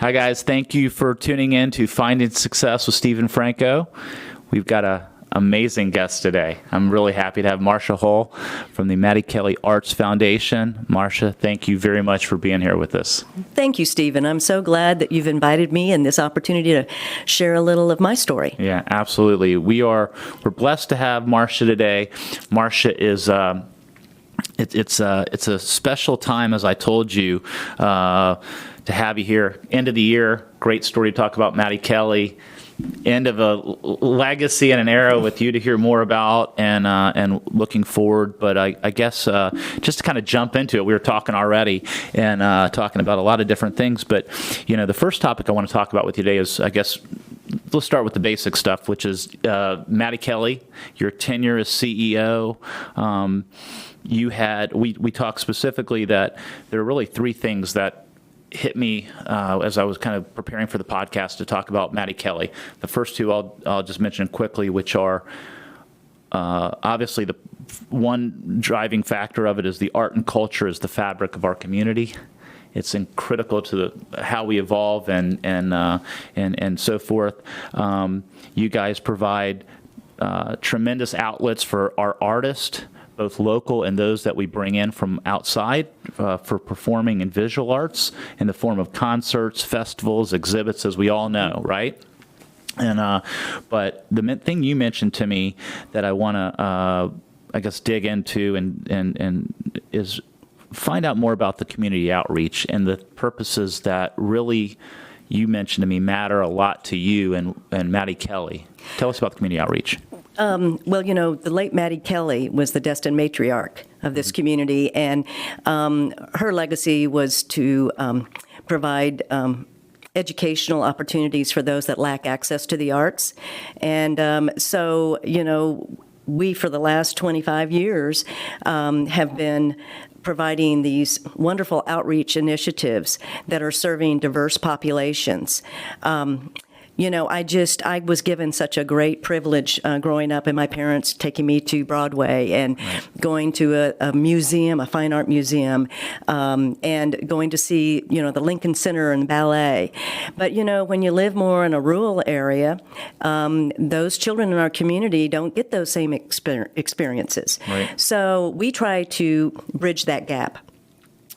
Hi, guys. Thank you for tuning in to Finding Success with Steve and Franco. We've got an amazing guest today. I'm really happy to have Marcia Hull from the Mattie Kellly Arts Foundation. Marcia, thank you very much for being here with us. Thank you, Stephen. I'm so glad that you've invited me and this opportunity to share a little of my story. Yeah, absolutely. We're blessed to have Marcia today. Marcia is it's a special time, as I told you, to have you here. End of the year, great story to talk about Mattie Kellly. End of a legacy and an era with you to hear more about, and looking forward. But I guess just to kind of jump into it, we were talking already and talking about a lot of different things. But the first topic I want to talk about with you today is, I guess, let's start with the basic stuff, which is Mattie Kellly, your tenure as CEO. We talked specifically that there are really three things that hit me as I was kind of preparing for the podcast to talk about Mattie Kellly. The first two I'll just mention quickly, which are obviously the one driving factor of it is the art and culture is the fabric of our community. It's critical to how we evolve and so forth. You guys provide tremendous outlets for our artists, both local and those that we bring in from outside for performing in visual arts in the form of concerts, festivals, exhibits, as we all know, right? And but the thing you mentioned to me that I want to, I guess, dig into and is find out more about the community outreach and the purposes that really you mentioned to me matter a lot to you and Mattie Kellly. Tell us about the community outreach. Well, the late Mattie Kellly was the destined matriarch of this community, and her legacy was to provide educational opportunities for those that lack access to the arts. And so, we, for the last 25 years, have been providing these wonderful outreach initiatives that are serving diverse populations. I was given such a great privilege growing up, and my parents taking me to Broadway and going to a museum, a fine art museum, and going to see, the Lincoln Center and ballet. But, when you live more in a rural area, those children in our community don't get those same experiences. Right. So we try to bridge that gap.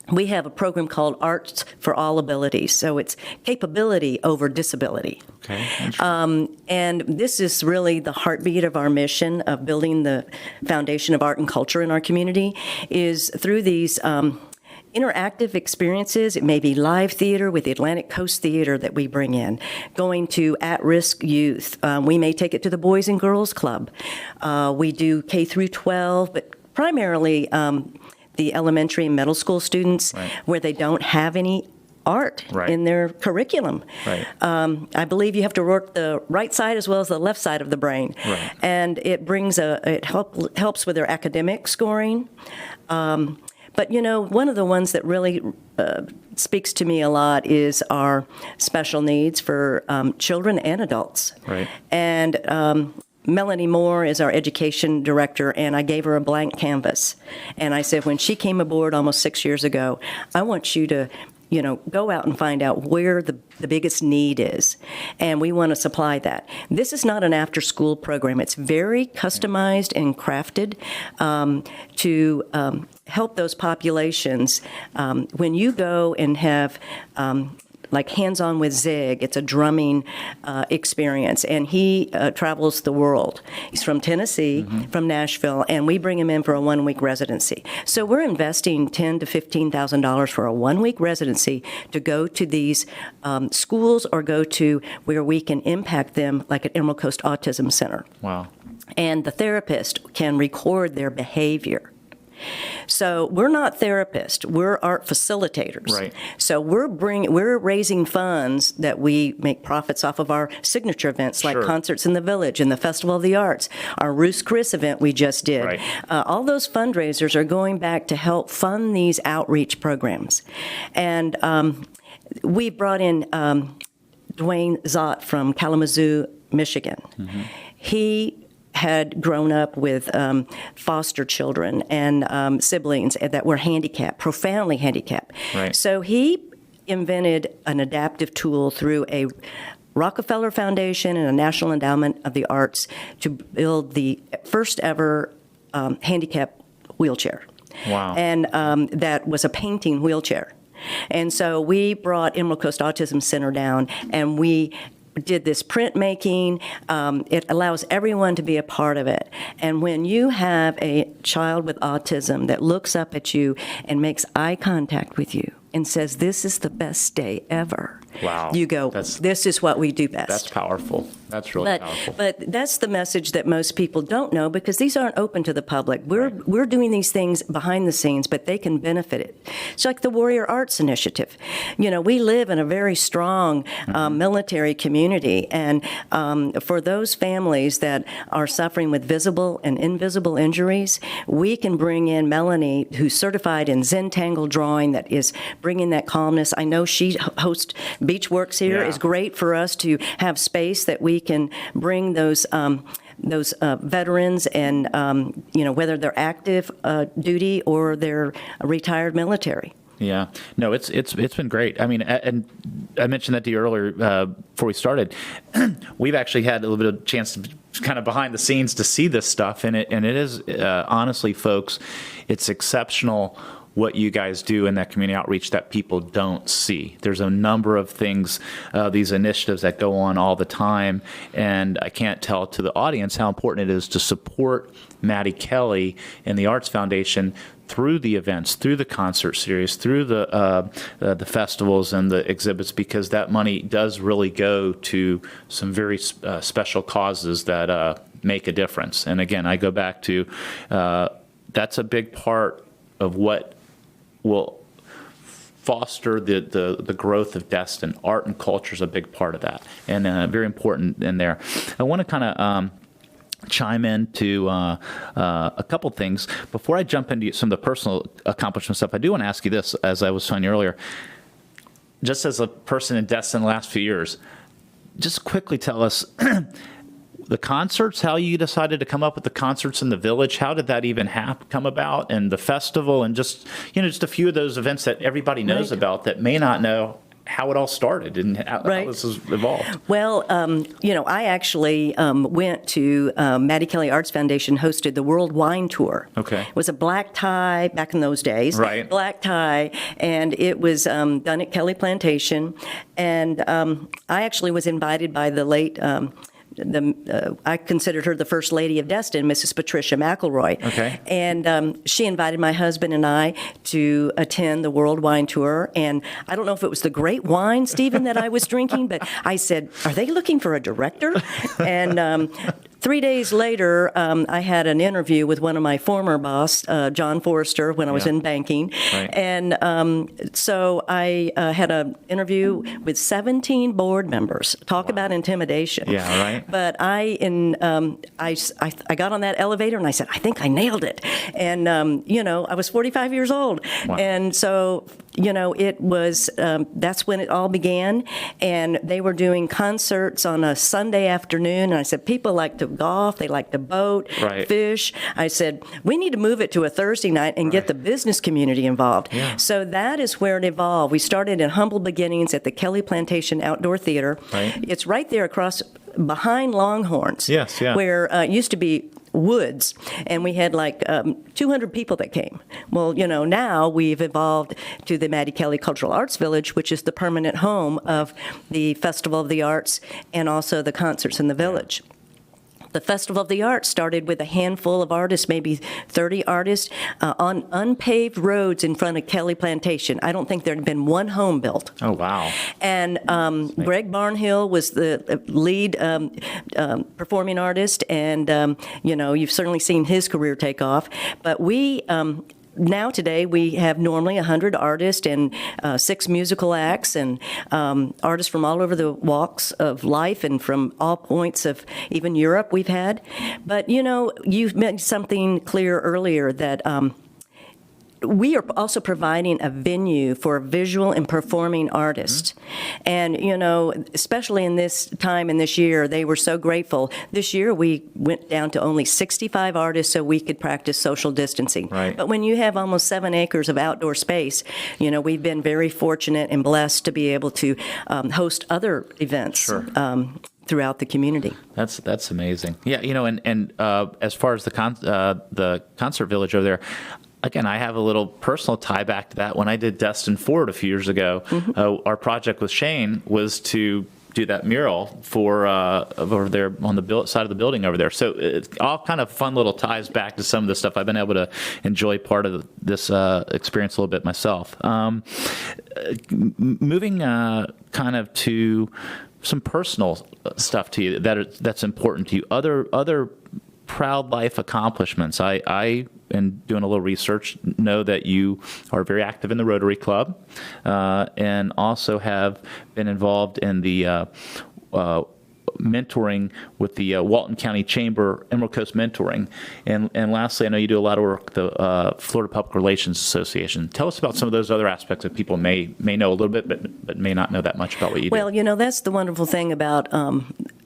We have a program called Arts for All Abilities, so it's capability over disability. Okay. And this is really the heartbeat of our mission of building the foundation of art and culture in our community, is through these interactive experiences. It may be live theater with the Atlantic Coast Theater that we bring in, going to at-risk youth. We may take it to the Boys and Girls Club. We do K through 12, but primarily the elementary and middle school students, where they don't have any art in their curriculum. Right. I believe you have to work the right side as well as the left side of the brain. Right. And it brings helps with their academic scoring. But one of the ones that really speaks to me a lot is our special needs for children and adults. Right. And Melanie Moore is our education director, and I gave her a blank canvas. And I said, when she came aboard almost 6 years ago, I want you to, go out and find out where the biggest need is. And we want to supply that. This is not an after-school program. It's very customized and crafted to help those populations. When you go and have like Hands-On with Zig. It's a drumming experience, and he travels the world. He's from Tennessee, from Nashville, and we bring him in for a one-week residency. So we're investing $10,000 to $15,000 for a one-week residency to go to these schools or go to where we can impact them, like at Emerald Coast Autism Center. Wow. And the therapist can record their behavior. So we're not therapists, we're art facilitators. Right. So we're raising funds that we make profits off of our signature events, like Concerts in the Village and the Festival of the Arts, our Ruth's Chris event we just did. Right. All those fundraisers are going back to help fund these outreach programs. And we brought in Dwayne Zott from Kalamazoo, Michigan. He had grown up with foster children and siblings that were handicapped, profoundly handicapped. Right. So he invented an adaptive tool through a Rockefeller Foundation and a National Endowment of the Arts to build the first ever handicap wheelchair. Wow. And that was a painting wheelchair. And so we brought Emerald Coast Autism Center down, and we did this printmaking. It allows everyone to be a part of it. And when you have a child with autism that looks up at you and makes eye contact with you and says, "This is the best day ever," Wow. you go, "This is what we do best." That's powerful. That's really powerful. But that's the message that most people don't know, because these aren't open to the public. We're doing these things behind the scenes, but they can benefit it. It's like the Warrior Arts Initiative. You know, we live in a very strong military community, and for those families that are suffering with visible and invisible injuries, we can bring in Melanie, who's certified in Zentangle drawing, that is bringing that calmness. I know she hosts Beachworks here. Yeah. Is great for us to have space that we can bring those veterans, and whether they're active duty or they're retired military. Yeah, no, it's been great. I mean, and I mentioned that to you earlier before we started. We've actually had a little bit of chance to kind of behind the scenes to see this stuff, and it is honestly, folks, it's exceptional what you guys do in that community outreach that people don't see. There's a number of things, these initiatives that go on all the time, and I can't tell to the audience how important it is to support Mattie Kelley and the Arts Foundation through the events, through the concert series, through the festivals and the exhibits, because that money does really go to some very special causes that make a difference. And again, I go back to that's a big part of what will foster the growth of Destin. Art and culture is a big part of that, and very important in there. I want to kind of chime into a couple things. Before I jump into some of the personal accomplishment stuff, I do want to ask you this, as I was telling you earlier. Just as a person in Destin the last few years, just quickly tell us the concerts, how you decided to come up with the concerts in the village. How did that even come about? And the festival, and just a few of those events that everybody knows about that may not know how it all started and how this has evolved. Well, I actually went to Mattie Kelley Arts Foundation hosted the World Wine Tour. Okay. It was a black tie back in those days. Right. Black tie, and it was done at Kelley Plantation. And I actually was invited by the late I considered her the first lady of Destin, Mrs. Patricia McElroy. Okay. And she invited my husband and I to attend the World Wine Tour. And I don't know if it was the great wine, Stephen, that I was drinking, but I said, "Are they looking for a director?" And 3 days later, I had an interview with one of my former boss, John Forrester, when I was in banking. Right. And so I had an interview with 17 board members. Talk about intimidation. Yeah, right. But I got on that elevator and I said, "I think I nailed it." And, I was 45 years old. Wow. And so, it was, that's when it all began. And they were doing concerts on a Sunday afternoon. And I said, people like to golf, they like to boat, Right. fish. I said, we need to move it to a Thursday night and get the business community involved. Yeah. So that is where it evolved. We started in humble beginnings at the Kelley Plantation Outdoor Theater. Right. It's right there behind Longhorns. Yes, yeah. Where it used to be woods, and we had like 200 people that came. Well, now we've evolved to the Mattie Kelley Cultural Arts Village, which is the permanent home of the Festival of the Arts and also the concerts in the village. The Festival of the Arts started with a handful of artists, maybe 30 artists, on unpaved roads in front of Kelley Plantation. I don't think there had been one home built. Oh, wow. And Greg Barnhill was the lead performing artist, and, you've certainly seen his career take off. But now today we have normally 100 artists and 6 musical acts, and artists from all over the walks of life and from all points of even Europe we've had. But you made something clear earlier that we are also providing a venue for visual and performing artists. And, especially in this time and this year, they were so grateful. This year, we went down to only 65 artists so we could practice social distancing. Right. But when you have almost 7 acres of outdoor space, we've been very fortunate and blessed to be able to host other events. Sure. Throughout the community. That's amazing. Yeah, and as far as the concert village over there, again, I have a little personal tie back to that. When I did Destin Ford a few years ago, our project with Shane was to do that mural for over there on the side of the building over there. So it's all kind of fun little ties back to some of the stuff I've been able to enjoy part of this experience a little bit myself. Moving kind of to some personal stuff to you that's important to you. Other proud life accomplishments. I in doing a little research, know that you are very active in the Rotary Club and also have been involved in the mentoring with the Walton County Chamber, Emerald Coast Mentoring. And lastly, I know you do a lot of work with the Florida Public Relations Association. Tell us about some of those other aspects that people may know a little bit, but may not know that much about what you do. Well, that's the wonderful thing about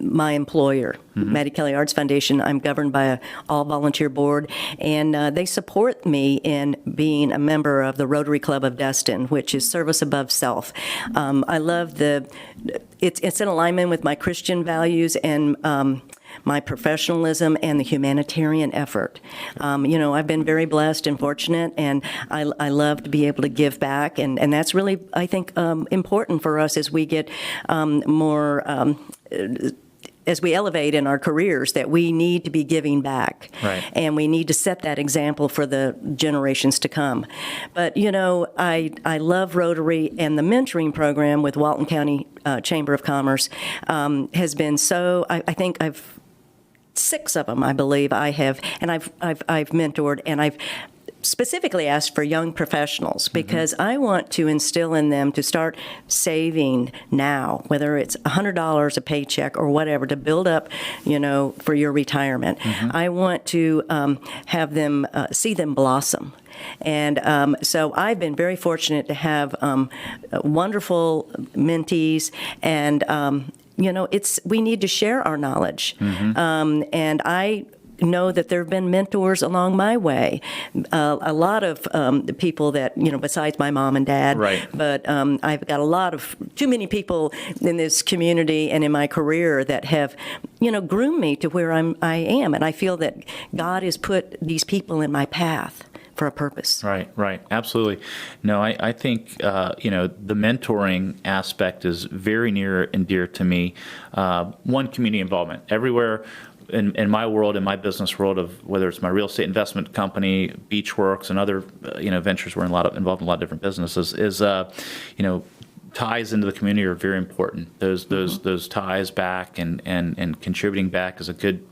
my employer, Mattie Kellly Arts Foundation. I'm governed by an all-volunteer board, and they support me in being a member of the Rotary Club of Destin, which is service above self. I love it's in alignment with my Christian values and my professionalism and the humanitarian effort. I've been very blessed and fortunate, and I love to be able to give back, and that's really, I think, important for us as we get more as we elevate in our careers, that we need to be giving back. Right. And we need to set that example for the generations to come. But, I love Rotary, and the mentoring program with Walton County Chamber of Commerce has been so, I think I've 6 of them, I believe I have, and I've mentored, and I've specifically asked for young professionals because I want to instill in them to start saving now, whether it's $100 a paycheck or whatever, to build up, for your retirement. I want to have them see them blossom. And so I've been very fortunate to have wonderful mentees, and we need to share our knowledge. And I know that there have been mentors along my way. A lot of the people that, besides my mom and dad. Right. But I've got too many people in this community and in my career that have, groomed me to where I am. And I feel that God has put these people in my path for a purpose. Right. Absolutely. No, I think, the mentoring aspect is very near and dear to me. One, community involvement. Everywhere in my world, in my business world, of whether it's my real estate investment company, Beachworks, and other ventures, we're involved in a lot of different businesses. Ties into the community are very important. Those ties back and contributing back as a good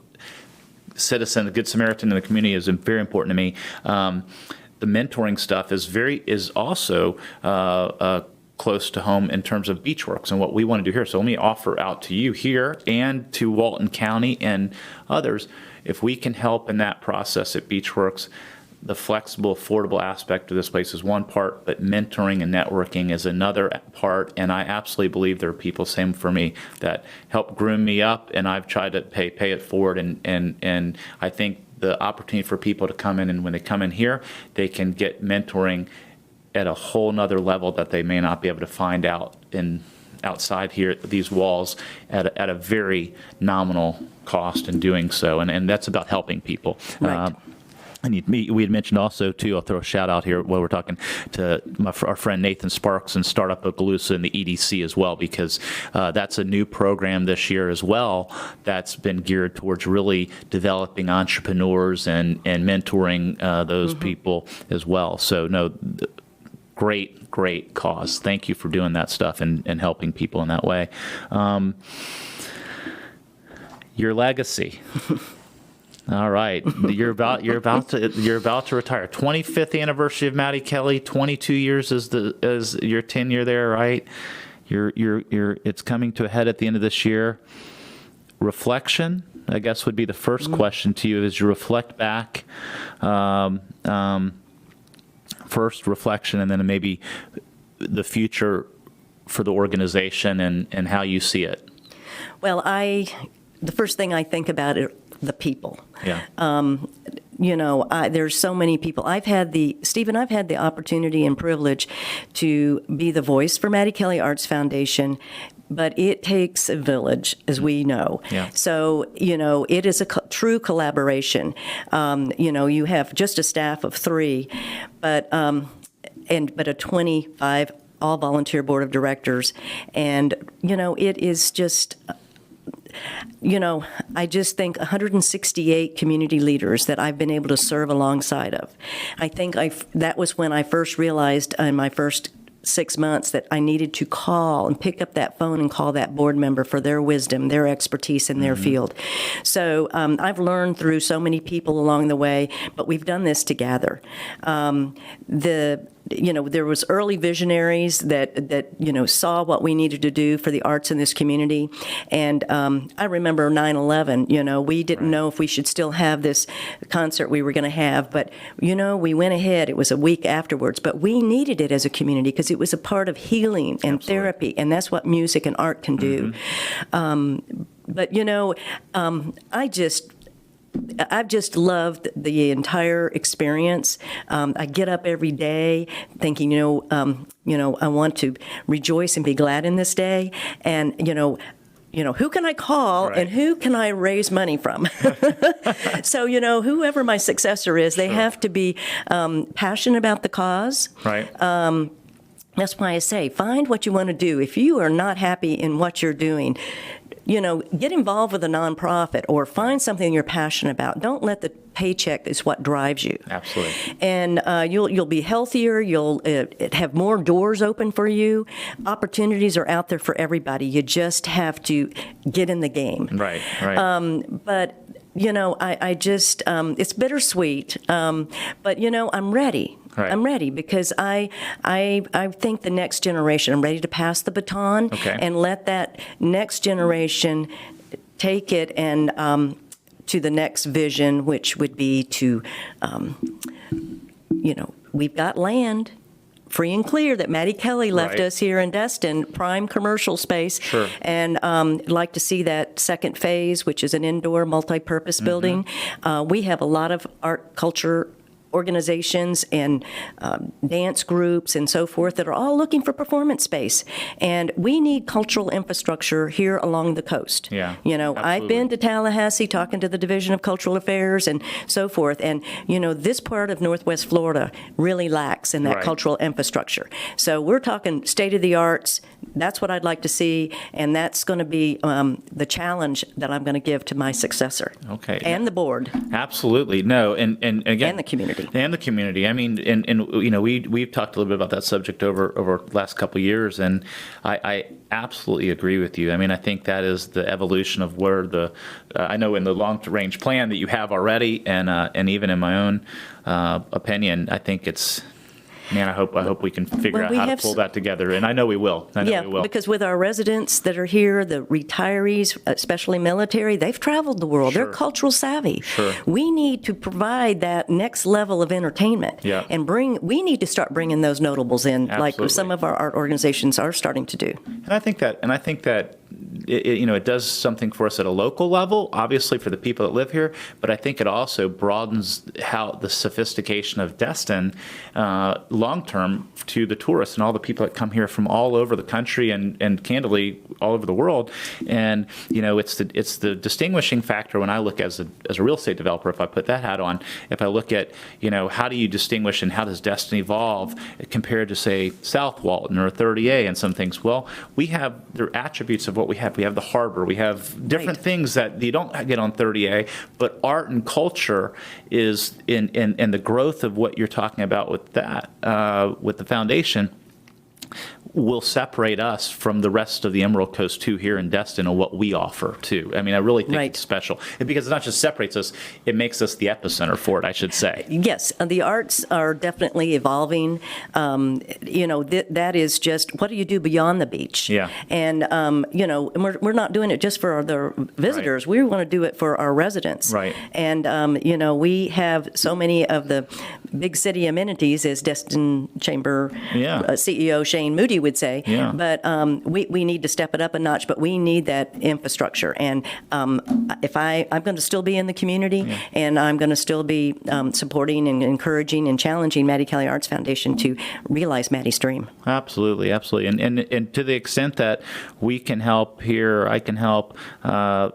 citizen, a good Samaritan in the community is very important to me. The mentoring stuff is also close to home in terms of Beachworks and what we want to do here. So let me offer out to you here and to Walton County and others, if we can help in that process at Beachworks, the flexible, affordable aspect of this place is one part, but mentoring and networking is another part. And I absolutely believe there are people, same for me, that help groom me up, and I've tried to pay it forward. And I think the opportunity for people to come in, and when they come in here, they can get mentoring at a whole nother level that they may not be able to find outside here at these walls at a very nominal cost in doing so. And that's about helping people. Right. And we had mentioned also, too, I'll throw a shout out here while we're talking to our friend Nathan Sparks and Startup Okaloosa and the EDC as well, because that's a new program this year as well that's been geared towards really developing entrepreneurs and mentoring those people as well. So, no, great cause. Thank you for doing that stuff and helping people in that way. Your legacy. All right, you're about to retire. 25th anniversary of Mattie Kelley. 22 years is your tenure there, right? It's coming to a head at the end of this year. Reflection, I guess, would be the first question to you as you reflect back. first reflection, and then maybe the future for the organization and how you see it. Well, the first thing I think about are the people. Yeah. There's so many people. I've had the opportunity and privilege to be the voice for Mattie Kellly Arts Foundation, but it takes a village, as we know. Yeah. So, it is a true collaboration. You have just a staff of 3, but a 25 all volunteer board of directors, and it is just. I just think 168 community leaders that I've been able to serve alongside of. I think that was when I first realized in my first 6 months that I needed to call and pick up that phone and call that board member for their wisdom, their expertise in their field. So I've learned through so many people along the way, but we've done this together. There was early visionaries that saw what we needed to do for the arts in this community. And I remember 9/11, we didn't know if we should still have this concert we were going to have, but, we went ahead. It was a week afterwards, but we needed it as a community because it was a part of healing and therapy, and that's what music and art can do. I've just loved the entire experience. I get up every day thinking, I want to rejoice and be glad in this day. And, who can I call and who can I raise money from? So, whoever my successor is, they have to be passionate about the cause. Right. That's why I say, find what you want to do. If you are not happy in what you're doing, get involved with a nonprofit or find something you're passionate about. Don't let the paycheck is what drives you. Absolutely. And you'll be healthier. You'll have more doors open for you. Opportunities are out there for everybody. You just have to get in the game. Right. But I just it's bittersweet. But I'm ready. Right. I'm ready because I think the next generation, I'm ready to pass the baton and let that next generation take it and to the next vision, which would be to, we've got land free and clear that Mattie Kelley left us here in Destin, prime commercial space. Sure. And I'd like to see that second phase, which is an indoor multi-purpose building. We have a lot of art, culture, organizations and dance groups and so forth that are all looking for performance space. And we need cultural infrastructure here along the coast. Yeah, I've been to Tallahassee talking to the Division of Cultural Affairs and so forth. And, this part of Northwest Florida really lacks in that cultural infrastructure. So we're talking state of the arts. That's what I'd like to see. And that's going to be the challenge that I'm going to give to my successor. Okay. And the board. Absolutely. No. And again. And the community. And the community. I mean, we've talked a little bit about that subject over the last couple of years, and I absolutely agree with you. I mean, I think that is the evolution of where I know in the long-range plan that you have already, and even in my own opinion, I think it's. Man, I hope we can figure out how to pull that together, and I know we will. We will. Because with our residents that are here, the retirees, especially military, they've traveled the world. Sure. They're cultural savvy. Sure. We need to provide that next level of entertainment, and we need to start bringing those notables in, Absolutely. like some of our art organizations are starting to do. And I think that it does something for us at a local level, obviously for the people that live here, but I think it also broadens the sophistication of Destin long-term to the tourists and all the people that come here from all over the country and candidly all over the world. And, it's the distinguishing factor when I look as a real estate developer, if I put that hat on, if I look at, how do you distinguish and how does Destin evolve compared to, say, South Walton or 30A and some things? Well, there are attributes of what we have. We have the harbor. We have different things that you don't get on 30A, but art and culture is in the growth of what you're talking about with that, with the foundation. will separate us from the rest of the Emerald Coast too here in Destin and what we offer too. I mean, I really think Right. it's special. And because it not just separates us, it makes us the epicenter for it, I should say. Yes, the arts are definitely evolving. That is just, what do you do beyond the beach? Yeah. And, and we're not doing it just for the visitors. We want to do it for our residents. Right. And, we have so many of the big city amenities, as Destin Chamber CEO Shane Moody would say. Yeah. But we need to step it up a notch, but we need that infrastructure. And if I'm going to still be in the community, and I'm going to still be supporting and encouraging and challenging Mattie Kellly Arts Foundation to realize Mattie's dream. Absolutely, absolutely. And to the extent that we can help here, I can help, I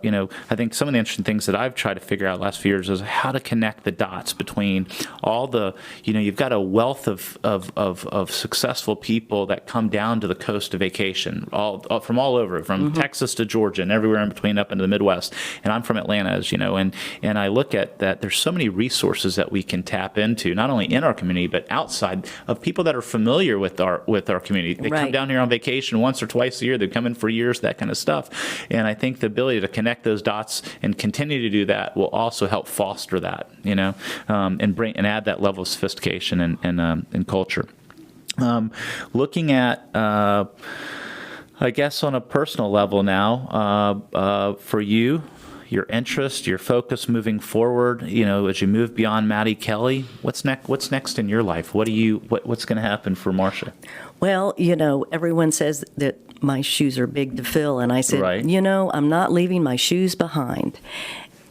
think some of the interesting things that I've tried to figure out last few years is how to connect the dots between all the, you've got a wealth of successful people that come down to the coast to vacation, from all over, from Texas to Georgia and everywhere in between up into the Midwest. And I'm from Atlanta, as you know, and I look at that, there's so many resources that we can tap into, not only in our community, but outside of people that are familiar with our community. They come down here on vacation once or twice a year. They come in for years, that kind of stuff. And I think the ability to connect those dots and continue to do that will also help foster that, and add that level of sophistication and culture. Looking at, I guess on a personal level now, for you, your interest, your focus moving forward, as you move beyond Mattie Kelley, what's next in your life? What's going to happen for Marsha? Well, everyone says that my shoes are big to fill, and I said, Right. I'm not leaving my shoes behind.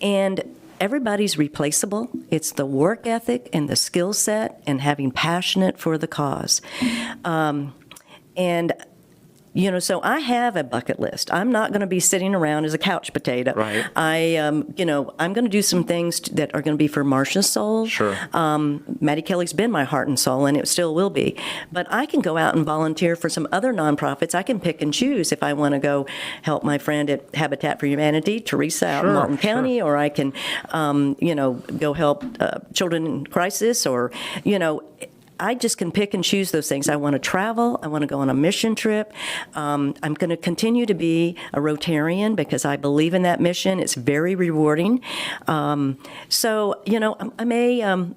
And everybody's replaceable. It's the work ethic and the skill set and having passionate for the cause. So I have a bucket list. I'm not going to be sitting around as a couch potato. Right. I'm going to do some things that are going to be for Marsha's soul. Sure. Mattie Kelley's been my heart and soul, and it still will be. But I can go out and volunteer for some other nonprofits. I can pick and choose if I want to go help my friend at Habitat for Humanity, Teresa, out in Martin County, or I can, go help children in crisis, or, I just can pick and choose those things. I want to travel. I want to go on a mission trip. I'm going to continue to be a Rotarian because I believe in that mission. It's very rewarding. I may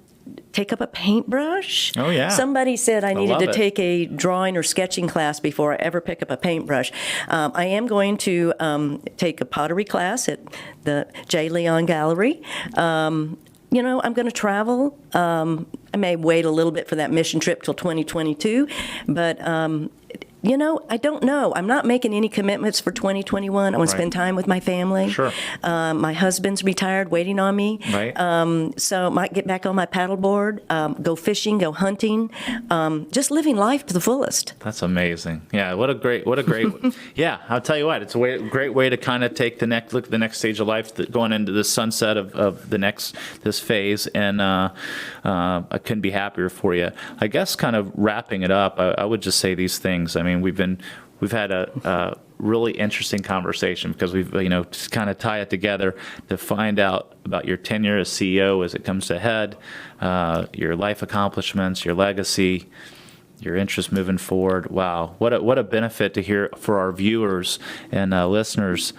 take up a paintbrush. Oh, yeah. Somebody said I needed to it. take a drawing or sketching class before I ever pick up a paintbrush. I am going to take a pottery class at the J. Leon Gallery. I'm going to travel. I may wait a little bit for that mission trip till 2022, but I don't know. I'm not making any commitments for 2021. I want to spend time with my family. Sure. My husband's retired, waiting on me. Right. So I might get back on my paddleboard, go fishing, go hunting, just living life to the fullest. That's amazing. Yeah, what a great. Yeah, I'll tell you what, it's a great way to kind of take look at the next stage of life, going into the sunset of this phase, and I couldn't be happier for you. I guess kind of wrapping it up, I would just say these things. I mean, we've had a really interesting conversation because we've just kind of tie it together to find out about your tenure as CEO as it comes to head, your life accomplishments, your legacy, your interest moving forward. Wow, what a benefit to hear for our viewers and listeners.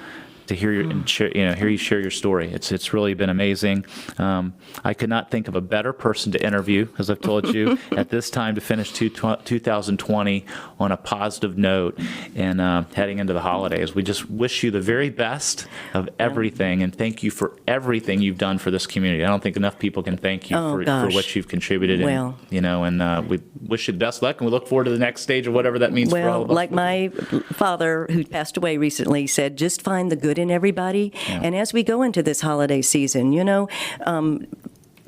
To hear hear you share your story. It's really been amazing. I could not think of a better person to interview, as I've told you, at this time to finish 2020 on a positive note and heading into the holidays. We just wish you the very best of everything, and thank you for everything you've done for this community. I don't think enough people can thank you for what you've contributed. Well, and we wish you the best luck, and we look forward to the next stage of whatever that means for all of us. Like my father, who passed away recently, said, just find the good in everybody. Yeah. And as we go into this holiday season,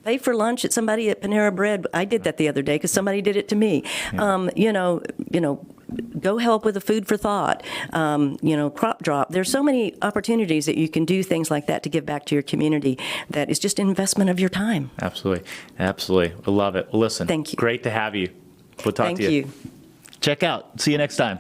pay for lunch at somebody at Panera Bread. I did that the other day because somebody did it to me. Yeah. Go help with the food for thought, crop drop. There's so many opportunities that you can do things like that to give back to your community that is just an investment of your time. Absolutely. Absolutely. I love it. Well, listen. Thank you. Great to have you. We'll talk to you. Thank you. Check out. See you next time.